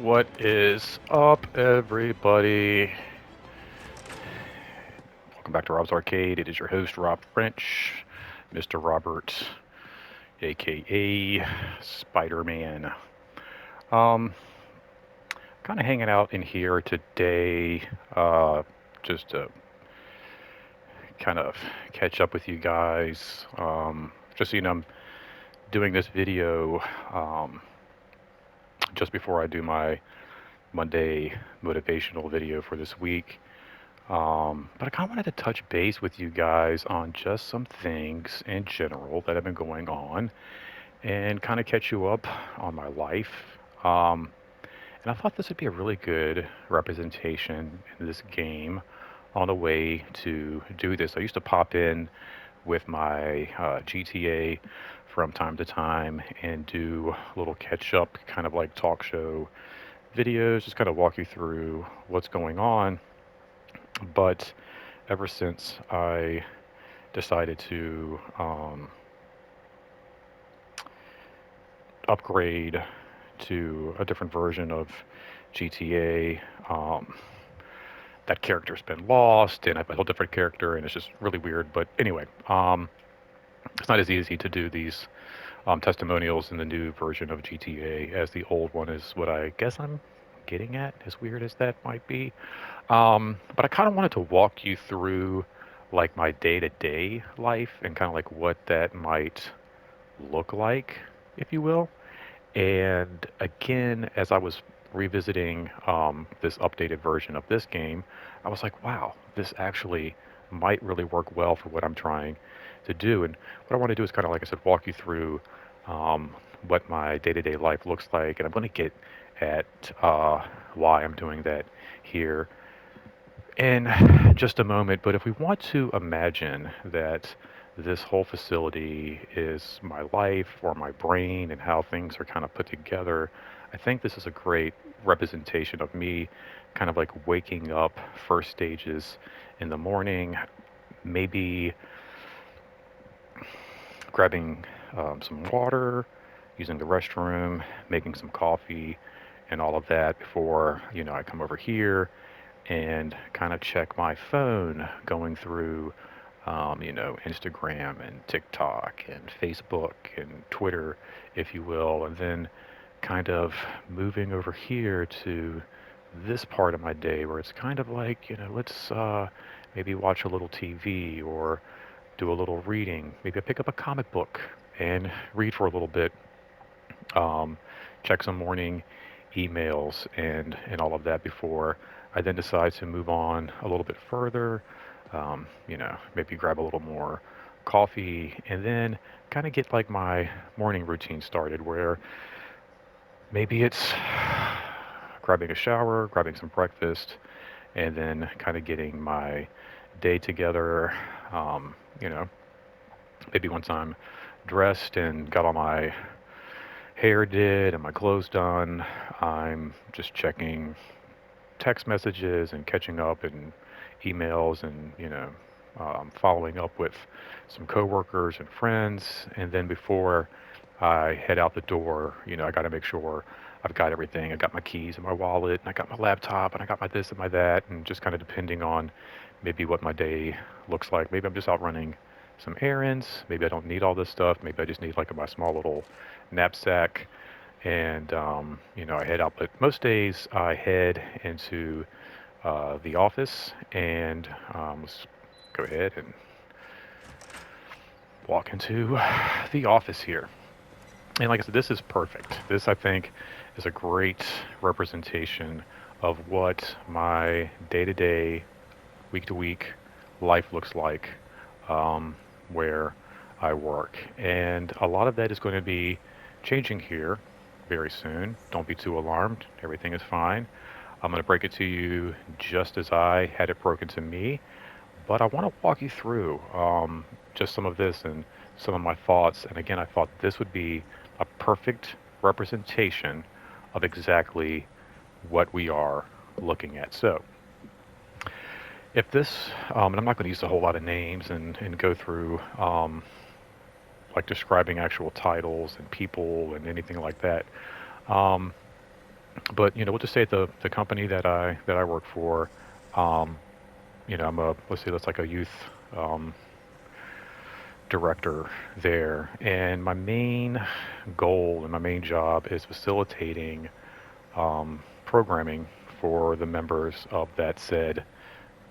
What is up, everybody? Welcome back to Rob's Arcade. It is your host, Rob French, Mr. Robert, aka Spider Man. Um, kind of hanging out in here today, just to kind of catch up with you guys. Just so you know, I'm doing this video just before I do my Monday motivational video for this week. But I kind of wanted to touch base with you guys on just some things in general that have been going on and kind of catch you up on my life. Um, and I thought this would be a really good representation in this game on a way to do this. I used to pop in with my GTA from time to time and do a little catch up, kind of like talk show videos, just kind of walk you through what's going on. But ever since I decided to upgrade to a different version of GTA. That character's been lost, and I have a whole different character, and it's just really weird. But anyway, it's not as easy to do these testimonials in the new version of GTA as the old one is. What I guess I'm getting at, as weird as that might be. But I kind of wanted to walk you through like my day-to-day life and kind of like what that might look like, if you will. And again, as I was revisiting this updated version of this game, I was like, wow, this actually might really work well for what I'm trying to do. And what I want to do is kind of, like I said, walk you through um, what my day-to-day life looks like. And I'm going to get at why I'm doing that here in just a moment. But if we want to imagine that this whole facility is my life or my brain and how things are kind of put together, I think this is a great representation of me kind of like waking up first stages in the morning, maybe grabbing some water, using the restroom, making some coffee, and all of that before, I come over here and kind of check my phone going through, Instagram and TikTok and Facebook and Twitter, if you will, and then kind of moving over here to this part of my day where it's kind of like, let's maybe watch a little TV or do a little reading. Maybe I pick up a comic book and read for a little bit, um, check some morning emails and all of that before I then decide to move on a little bit further. Maybe grab a little more coffee and then kind of get like my morning routine started where maybe it's grabbing a shower, grabbing some breakfast, and then kind of getting my day together. Um, you know, Maybe once I'm dressed and got all my hair did and my clothes done, I'm just checking text messages and catching up and emails and following up with some coworkers and friends. And then before I head out the door, I got to make sure I've got everything. I got my keys and my wallet, and I got my laptop, and I got my this and my that, and just kind of depending on maybe what my day looks like. Maybe I'm just out running some errands. Maybe I don't need all this stuff. Maybe I just need like my small little knapsack and I head out. But most days I head into the office, and let's go ahead and walk into the office here. And like I said, this is perfect. This, I think, is a great representation of what my day-to-day, week-to-week life looks like, um, where I work. And a lot of that is going to be changing here very soon. Don't be too alarmed. Everything is fine. I'm going to break it to you just as I had it broken to me. But I want to walk you through just some of this and some of my thoughts. And again, I thought this would be a perfect representation of exactly what we are looking at. So, if this, and I'm not going to use a whole lot of names and go through like describing actual titles and people and anything like that. Um, But we'll just say the company that I work for, um, I'm a let's say that's like a youth um, director there, and my main goal and my main job is facilitating programming for the members of that said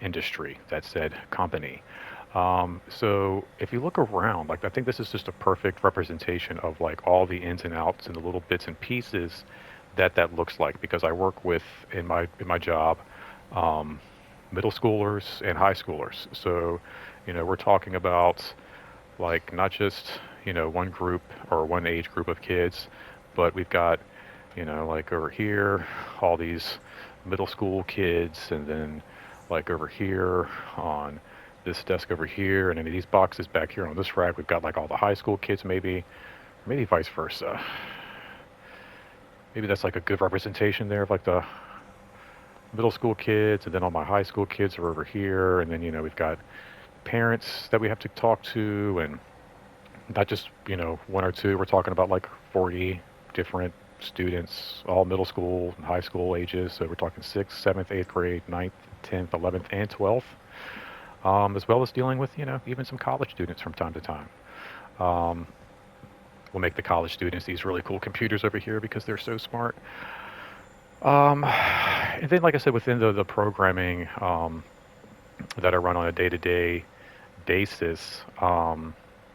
industry, that said company. So if you look around, like I think this is just a perfect representation of like all the ins and outs and the little bits and pieces that looks like because I work with in my job um, middle schoolers and high schoolers. So we're talking about like not just one group or one age group of kids, but we've got like over here all these middle school kids, and then like over here on this desk over here, and then these boxes back here on this rack, we've got like all the high school kids, maybe vice versa. Maybe that's like a good representation there of like the middle school kids, and then all my high school kids are over here, and then we've got parents that we have to talk to, and not just one or two. We're talking about like 40 different students, all middle school and high school ages. So we're talking sixth, seventh, eighth grade, ninth, 10th, 11th, and 12th, as well as dealing with even some college students from time to time. Um, we'll make the college students these really cool computers over here because they're so smart. And then, like I said, within the programming that I run on a day-to-day basis,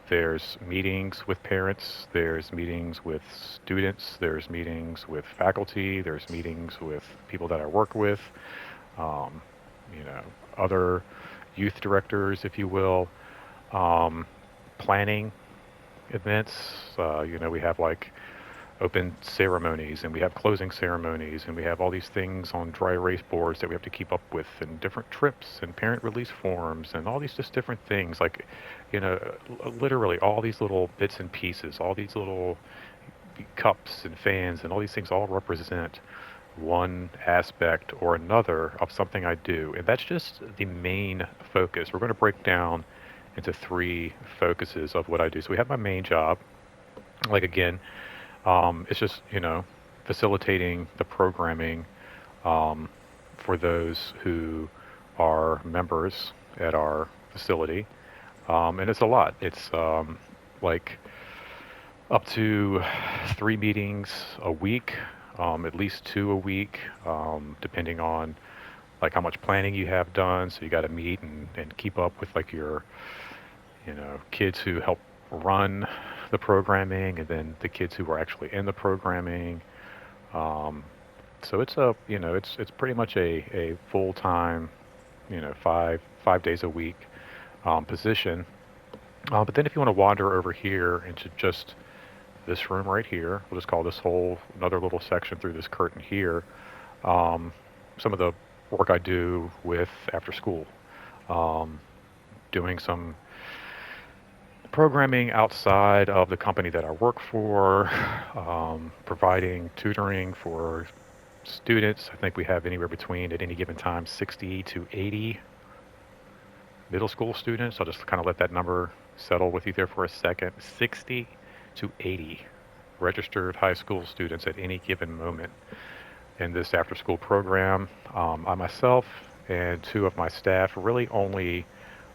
there's meetings with parents, there's meetings with students, there's meetings with faculty, there's meetings with people that I work with, um, you know, other youth directors, if you will, um, planning events. We have like open ceremonies and we have closing ceremonies and we have all these things on dry erase boards that we have to keep up with and different trips and parent release forms and all these just different things like literally all these little bits and pieces, all these little cups and fans and all these things all represent one aspect or another of something I do, and that's just the main focus. We're going to break down into three focuses of what I do. So we have my main job, like again, it's just, facilitating the programming um, for those who are members at our facility. And it's a lot. It's like up to three meetings a week, at least two a week, depending on like how much planning you have done. So you got to meet and keep up with like your, kids who help run the programming and then the kids who are actually in the programming. Um, so it's pretty much a full time, five days a week position. But then if you want to wander over here into just this room right here, we'll just call this whole another little section through this curtain here. Um, some of the work I do with after school, um, doing some programming outside of the company that I work for, providing tutoring for students. I think we have anywhere between at any given time 60 to 80 middle school students. I'll just kind of let that number settle with you there for a second. 60 to 80 registered high school students at any given moment in this after school program. I myself and two of my staff really only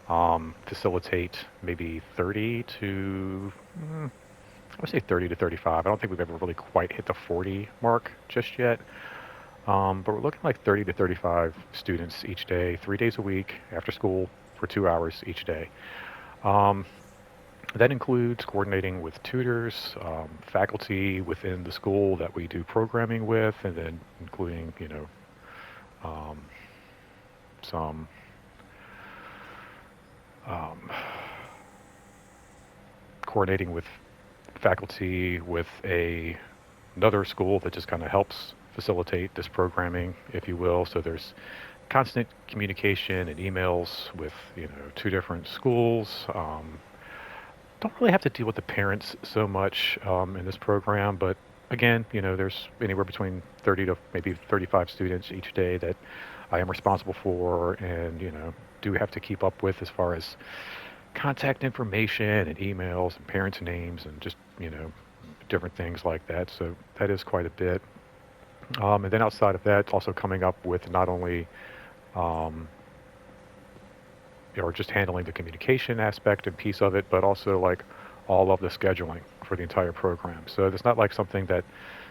facilitate maybe 30 to, I would say 30 to 35. I don't think we've ever really quite hit the 40 mark just yet. But we're looking like 30 to 35 students each day, 3 days a week after school for 2 hours each day. Um, that includes coordinating with tutors, faculty within the school that we do programming with, and then including, um, some um, coordinating with faculty with another school that just kind of helps facilitate this programming, if you will. So there's constant communication and emails with two different schools. Don't really have to deal with the parents so much in this program, but again, there's anywhere between 30 to maybe 35 students each day that I am responsible for, and do have to keep up with as far as contact information and emails and parents' names and just different things like that. So that is quite a bit. And then outside of that, also coming up with not only um, or just handling the communication aspect and piece of it, but also like all of the scheduling for the entire program. So it's not like something that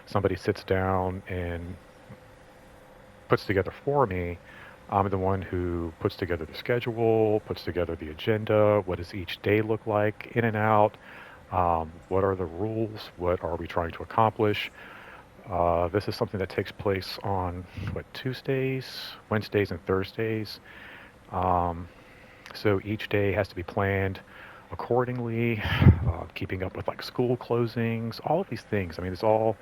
somebody sits down and puts together for me. I'm the one who puts together the schedule, puts together the agenda, what does each day look like in and out, what are the rules, what are we trying to accomplish. This is something that takes place on what, Tuesdays, Wednesdays, and Thursdays. Um, So each day has to be planned accordingly, keeping up with like school closings, all of these things. I mean, it's all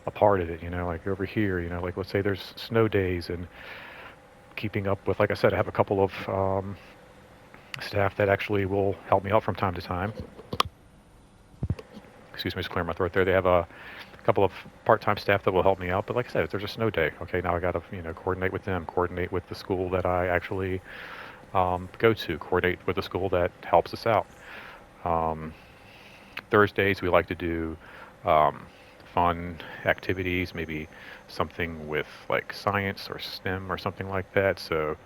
a part of it, like over here, like let's say there's snow days and keeping up with, like I said, I have a couple of staff that actually will help me out from time to time. Excuse me, just clear my throat there. They have a couple of part-time staff that will help me out. But like I said, if there's a snow day, okay, now I got to, coordinate with them, coordinate with the school that I actually go to, coordinate with the school that helps us out. Um, Thursdays, we like to do um, fun activities, maybe something with like science or STEM or something like that. So,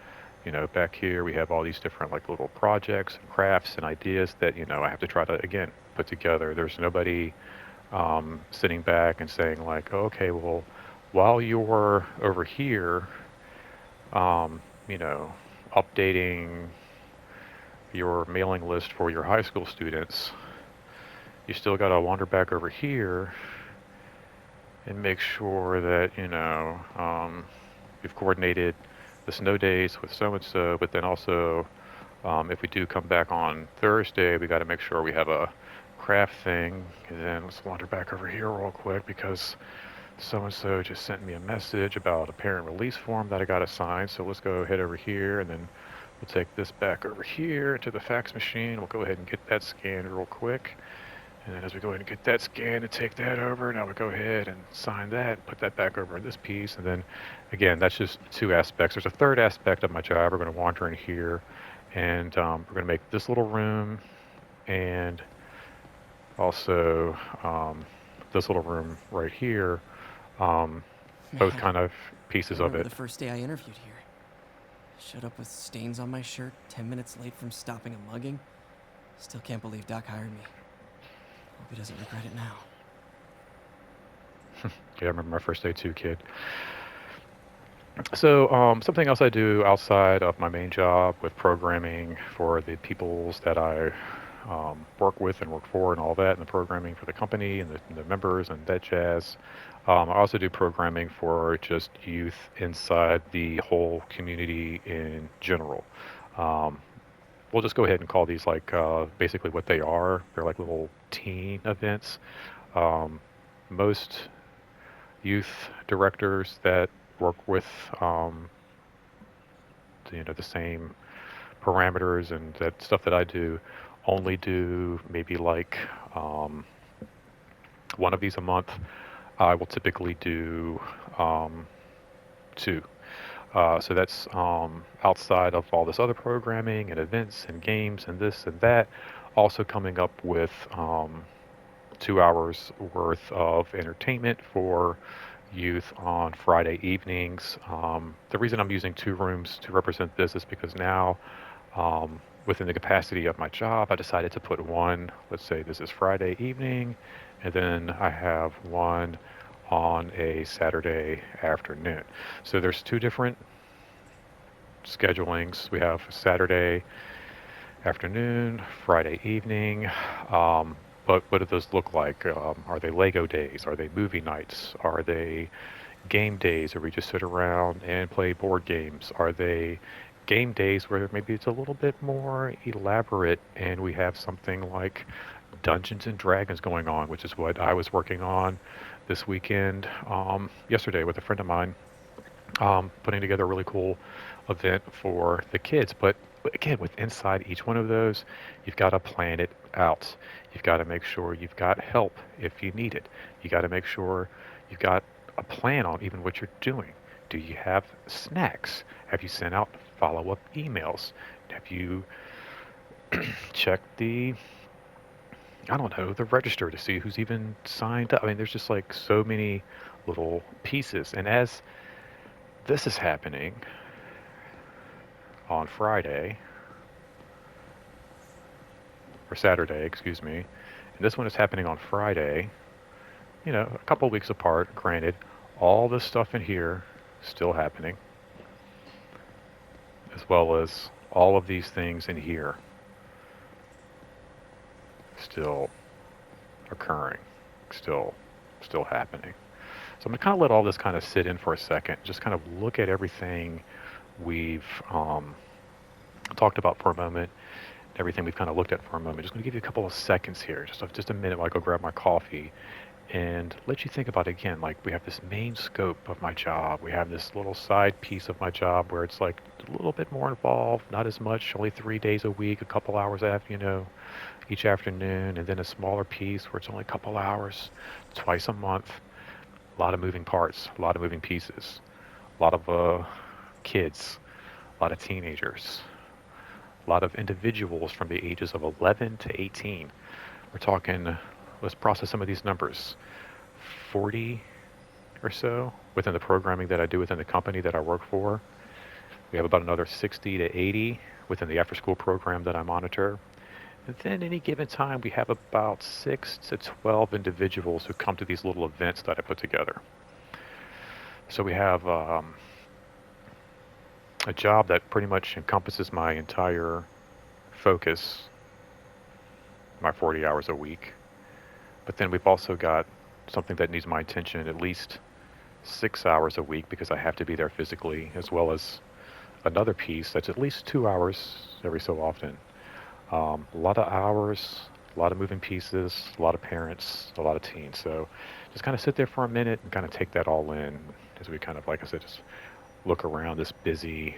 back here we have all these different like little projects and crafts and ideas that, I have to try to, again, put together. There's nobody sitting back and saying, like, oh, okay, well, while you're over here, um, you know, updating your mailing list for your high school students, you still got to wander back over here and make sure that you've coordinated the snow days with so and so. But then also, if we do come back on Thursday, we got to make sure we have a craft thing. And then let's wander back over here real quick because so and so just sent me a message about a parent release form that I got to sign. So let's go ahead over here, and then we'll take this back over here into the fax machine. We'll go ahead and get that scanned real quick. And then as we go ahead and get that scanned and take that over, now we go ahead and sign that, put that back over in this piece. And then again, that's just two aspects. There's a third aspect of my job. We're going to wander in here and we're going to make this little room and also this little room right here, um, both Man, kind of I pieces of remember it. the first day I interviewed here. Showed up with stains on my shirt, 10 minutes late from stopping a mugging. Still can't believe Doc hired me. Hope he doesn't regret it now. Yeah, I remember my first day too, kid. So, something else I do outside of my main job with programming for the peoples that I work with and work for and all that, and the programming for the company and the members and that jazz. I also do programming for just youth inside the whole community in general. Um, we'll just go ahead and call these like basically what they are. They're like little teen events. Um, most youth directors that work with um, the same parameters and that stuff that I do only do maybe like um, one of these a month. I will typically do um, two. So that's outside of all this other programming and events and games and this and that. Also coming up with 2 hours worth of entertainment for youth on Friday evenings. The reason I'm using two rooms to represent this is because now, within the capacity of my job, I decided to put one, let's say this is Friday evening, and then I have one on a Saturday afternoon. So there's two different schedulings. We have Saturday afternoon, Friday evening. Um, but what do those look like? Are they Lego days? Are they movie nights? Are they game days where we just sit around and play board games? Are they game days where maybe it's a little bit more elaborate and we have something like Dungeons and Dragons going on, which is what I was working on this weekend, yesterday with a friend of mine, putting together a really cool event for the kids. But again, with inside each one of those, you've got to plan it out. You've got to make sure you've got help if you need it. You got to make sure you've got a plan on even what you're doing. Do you have snacks? Have you sent out follow-up emails? Have you checked the I don't know, the register to see who's even signed up. I mean, there's just like so many little pieces. And as this is happening on Friday, or Saturday, excuse me, and this one is happening on Friday, a couple of weeks apart, granted, all this stuff in here still happening, as well as all of these things in here still occurring, still still happening. So I'm gonna kind of let all this kind of sit in for a second, just kind of look at everything we've talked about for a moment, everything we've kind of looked at for a moment. Just gonna give you a couple of seconds here, just a minute while I go grab my coffee, and let you think about it again. Like, we have this main scope of my job. We have this little side piece of my job where it's like a little bit more involved, not as much, only 3 days a week, a couple hours after, each afternoon, and then a smaller piece where it's only a couple hours, twice a month. A lot of moving parts, a lot of moving pieces, a lot of kids, a lot of teenagers, a lot of individuals from the ages of 11 to 18. We're talking, let's process some of these numbers. 40 or so within the programming that I do within the company that I work for. We have about another 60 to 80 within the after school program that I monitor. And then any given time, we have about 6 to 12 individuals who come to these little events that I put together. So we have a job that pretty much encompasses my entire focus, my 40 hours a week. But then we've also got something that needs my attention at least 6 hours a week because I have to be there physically, as well as another piece that's at least 2 hours every so often. A lot of hours, a lot of moving pieces, a lot of parents, a lot of teens. So just kind of sit there for a minute and kind of take that all in as we kind of, like I said, just look around this busy,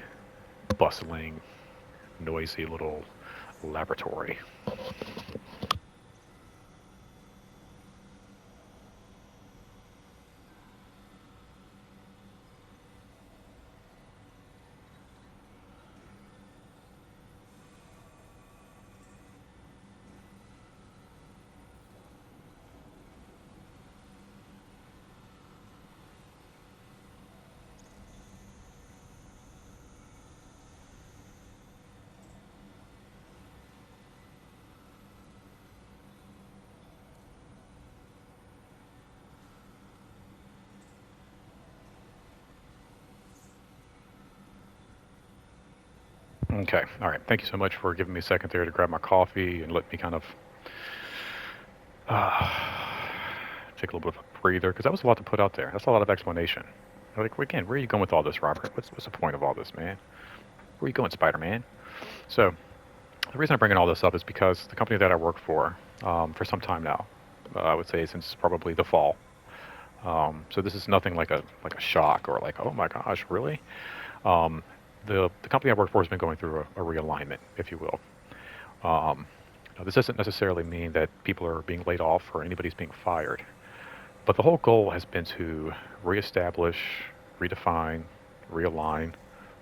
bustling, noisy little laboratory. Okay, all right. Thank you so much for giving me a second there to grab my coffee and let me kind of uh, take a little bit of a breather because that was a lot to put out there. That's a lot of explanation. Like, again, where are you going with all this, Robert? What's the point of all this, man? Where are you going, Spider-Man? So the reason I'm bringing all this up is because the company that I work for some time now, I would say since probably the fall. So this is nothing like a shock or like, oh my gosh, really? Um, the company I work for has been going through a realignment, if you will. Um, now, this doesn't necessarily mean that people are being laid off or anybody's being fired, but the whole goal has been to reestablish, redefine, realign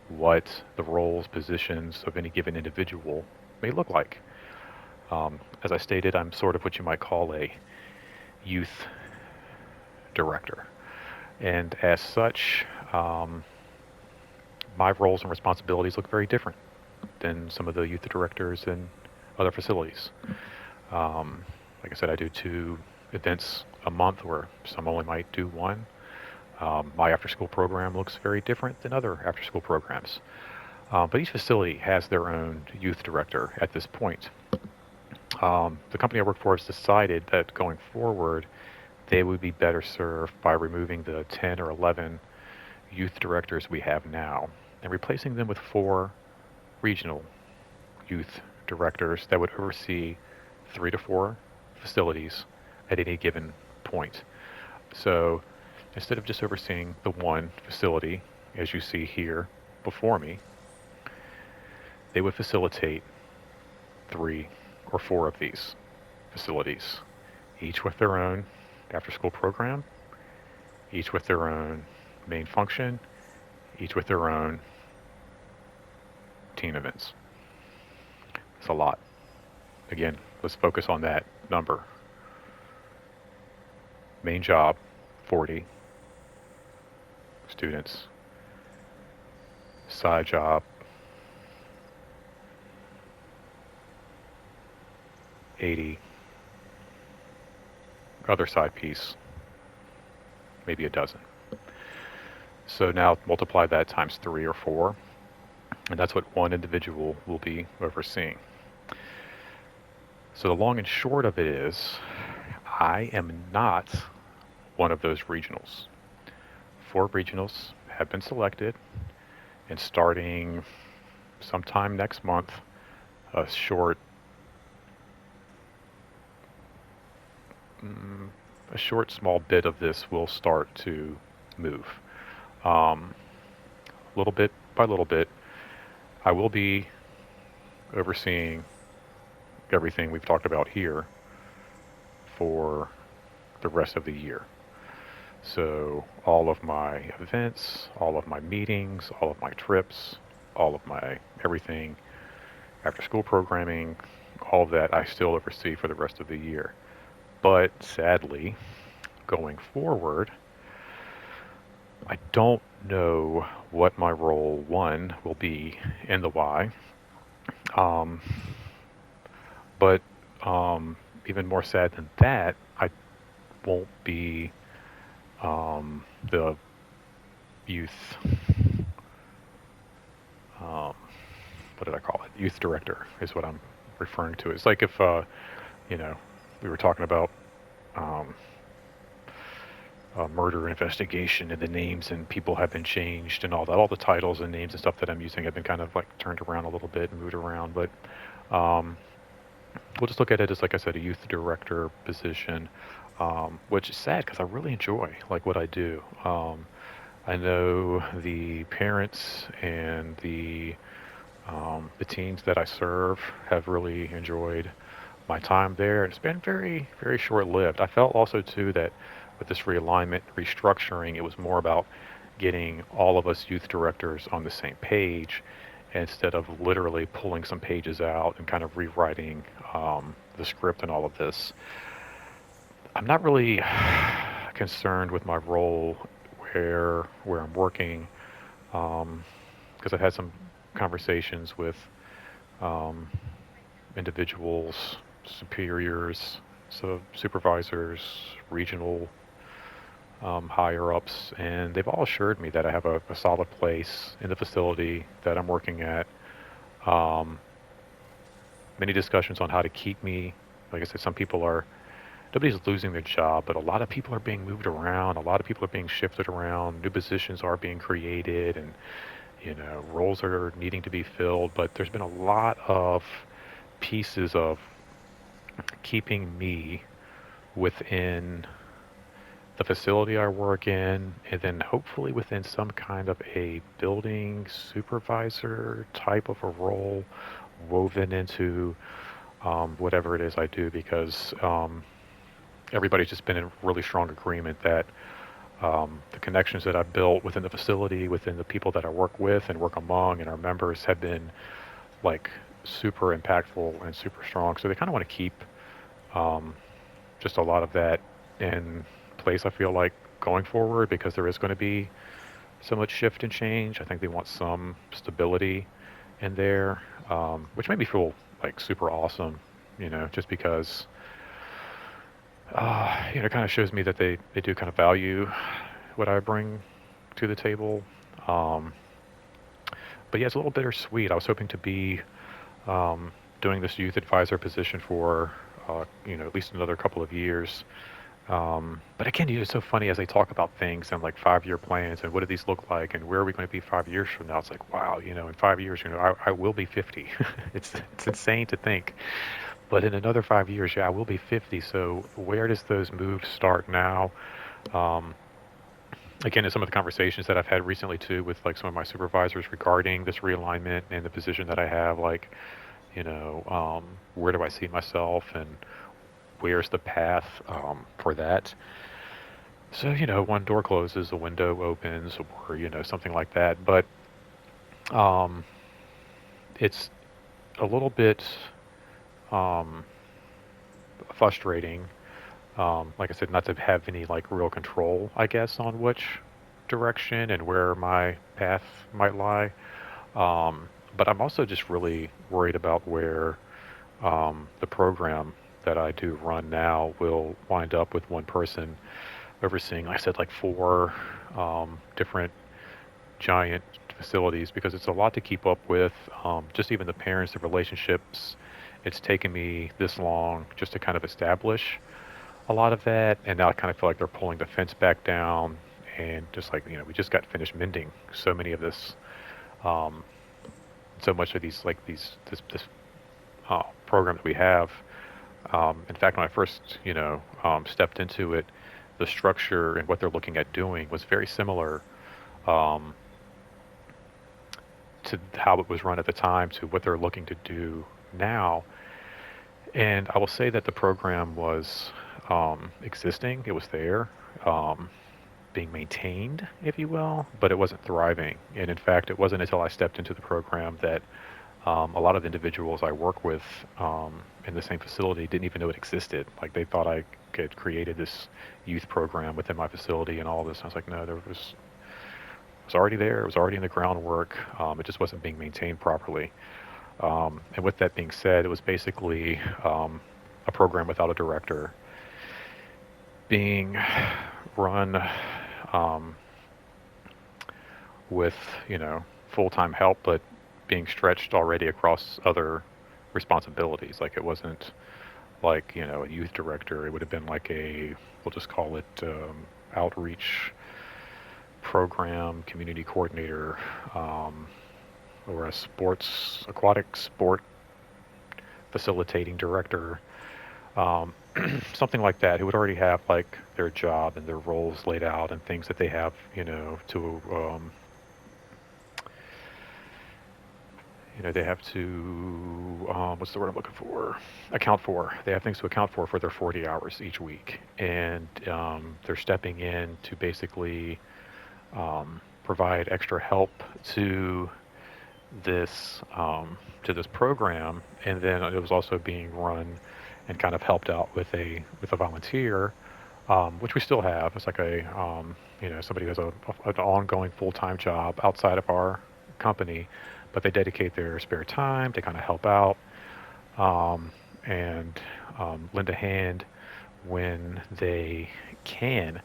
what the roles, positions of any given individual may look like. As I stated, I'm sort of what you might call a youth director. And as such, my roles and responsibilities look very different than some of the youth directors in other facilities. Like I said, I do 2 events a month, where some only might do one. My after school program looks very different than other after school programs. But each facility has their own youth director at this point. The company I work for has decided that going forward, they would be better served by removing the 10 or 11 youth directors we have now and replacing them with 4 regional youth directors that would oversee 3 to 4 facilities at any given point. So instead of just overseeing the one facility, as you see here before me, they would facilitate 3 or 4 of these facilities, each with their own after school program, each with their own main function, each with their own teen events. It's a lot. Again, let's focus on that number. Main job, 40 students. Side job, 80. Other side piece, maybe a dozen. So now multiply that times 3 or 4, and that's what one individual will be overseeing. So the long and short of it is, I am not one of those regionals. 4 regionals have been selected, and starting sometime next month, a short, small bit of this will start to move. Little bit by little bit, I will be overseeing everything we've talked about here for the rest of the year. So all of my events, all of my meetings, all of my trips, all of my everything, after school programming, all of that I still oversee for the rest of the year. But sadly, going forward, I don't know what my role one will be in the Y. Um, but even more sad than that, I won't be the youth, um, what did I call it? Youth director is what I'm referring to. It's like if, you know, we were talking about um, a murder investigation and the names and people have been changed and all that. All the titles and names and stuff that I'm using have been kind of like turned around a little bit and moved around. But um, we'll just look at it as, like I said, a youth director position, which is sad because I really enjoy like what I do. I know the parents and the teens that I serve have really enjoyed my time there. It's been very, very short-lived. I felt also too that with this realignment, restructuring, it was more about getting all of us youth directors on the same page instead of literally pulling some pages out and kind of rewriting the script and all of this. I'm not really concerned with my role where I'm working because I've had some conversations with um, individuals, superiors, so supervisors, regional higher ups, and they've all assured me that I have a solid place in the facility that I'm working at. Um, Many discussions on how to keep me. Like I said, nobody's losing their job, but a lot of people are being moved around. A lot of people are being shifted around. New positions are being created, and roles are needing to be filled. But there's been a lot of pieces of keeping me within the facility I work in, and then hopefully within some kind of a building supervisor type of a role woven into whatever it is I do, because everybody's just been in really strong agreement that the connections that I've built within the facility, within the people that I work with and work among, and our members have been like super impactful and super strong. So they kind of want to keep um, just a lot of that in place, I feel like, going forward, because there is going to be so much shift and change. I think they want some stability in there, which made me feel like super awesome, just because, it kind of shows me that they do kind of value what I bring to the table. Um, but yeah, it's a little bittersweet. I was hoping to be um, doing this youth advisor position for, at least another couple of years. But again, it's so funny as they talk about things and like 5-year plans and what do these look like and where are we going to be 5 years from now? It's like, wow, in 5 years, I will be 50. It's insane to think. But in another 5 years, yeah, I will be 50. So where does those moves start now? Um, Again, in some of the conversations that I've had recently too with like some of my supervisors regarding this realignment and the position that I have, like, where do I see myself and where's the path for that? So, one door closes, a window opens, or, something like that. But um, it's a little bit um, frustrating. Like I said, not to have any like real control, I guess, on which direction and where my path might lie. Um, but I'm also just really worried about where the program that I do run now will wind up with one person overseeing, like I said, like four different giant facilities because it's a lot to keep up with. Just even the parents, the relationships. It's taken me this long just to kind of establish a lot of that, and now I kind of feel like they're pulling the fence back down, and just like we just got finished mending so many of this, um, so much of these like these this program that we have. In fact, when I first stepped into it, the structure and what they're looking at doing was very similar um, to how it was run at the time to what they're looking to do now. And I will say that the program was existing; it was there. Um, Being maintained, if you will, but it wasn't thriving. And in fact, it wasn't until I stepped into the program that a lot of individuals I work with in the same facility didn't even know it existed. Like they thought I had created this youth program within my facility and all this. And I was like, no, it was already there. It was already in the groundwork. It just wasn't being maintained properly. And with that being said, it was basically a program without a director being run um, with full-time help, but being stretched already across other responsibilities. Like it wasn't like a youth director. It would have been like we'll just call it outreach program community coordinator, um, or a aquatic sport facilitating director, um, something like that, who would already have like their job and their roles laid out and things that they have, to they have to, what's the word I'm looking for? Account for. They have things to account for their 40 hours each week. And they're stepping in to basically provide extra help to this program. And then it was also being run and kind of helped out with a volunteer, which we still have. It's like somebody who has an ongoing full-time job outside of our company, but they dedicate their spare time to kind of help out, um, and lend a hand when they can.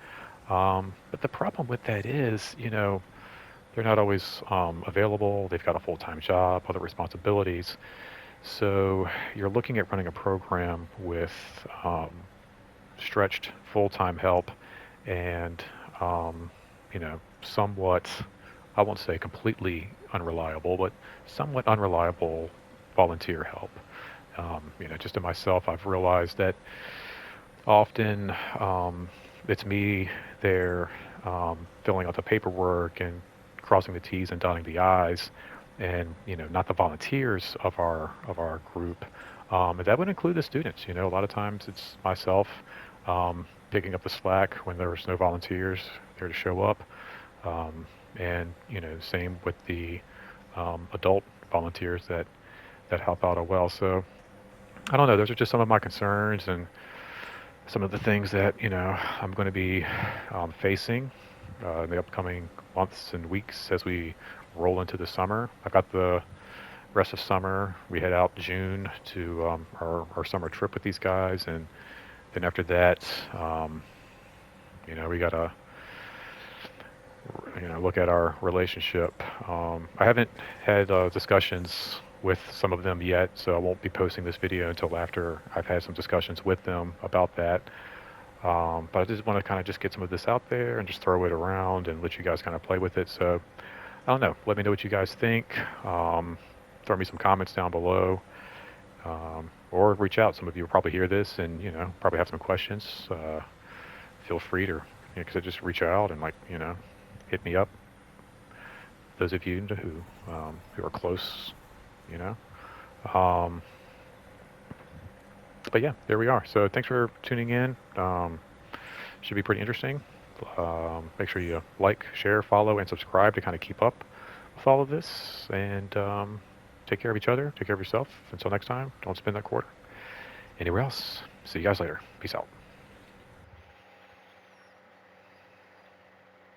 But the problem with that is, they're not always available. They've got a full-time job, other responsibilities. So you're looking at running a program with stretched full-time help and somewhat, I won't say completely unreliable, but somewhat unreliable volunteer help. Just in myself, I've realized that often it's me there filling out the paperwork and crossing the T's and dotting the I's, and not the volunteers of our group. And that would include the students. A lot of times it's myself picking up the slack when there's no volunteers there to show up. And same with the adult volunteers that help out as well. So I don't know. Those are just some of my concerns and some of the things that I'm going to be facing in the upcoming months and weeks as we roll into the summer. I've got the rest of summer. We head out June to our summer trip with these guys, and then after that, we got to look at our relationship. I haven't had discussions with some of them yet, so I won't be posting this video until after I've had some discussions with them about that. But I just want to kind of just get some of this out there and just throw it around and let you guys kind of play with it. So I don't know. Let me know what you guys think. Throw me some comments down below, or reach out. Some of you will probably hear this and probably have some questions. Feel free to just reach out and hit me up. Those of you who are close, you know. Um, but yeah, there we are. So thanks for tuning in. Should be pretty interesting. Make sure you like, share, follow, and subscribe to kind of keep up with all of this. And take care of each other. Take care of yourself. Until next time, don't spend that quarter anywhere else. See you guys later. Peace out.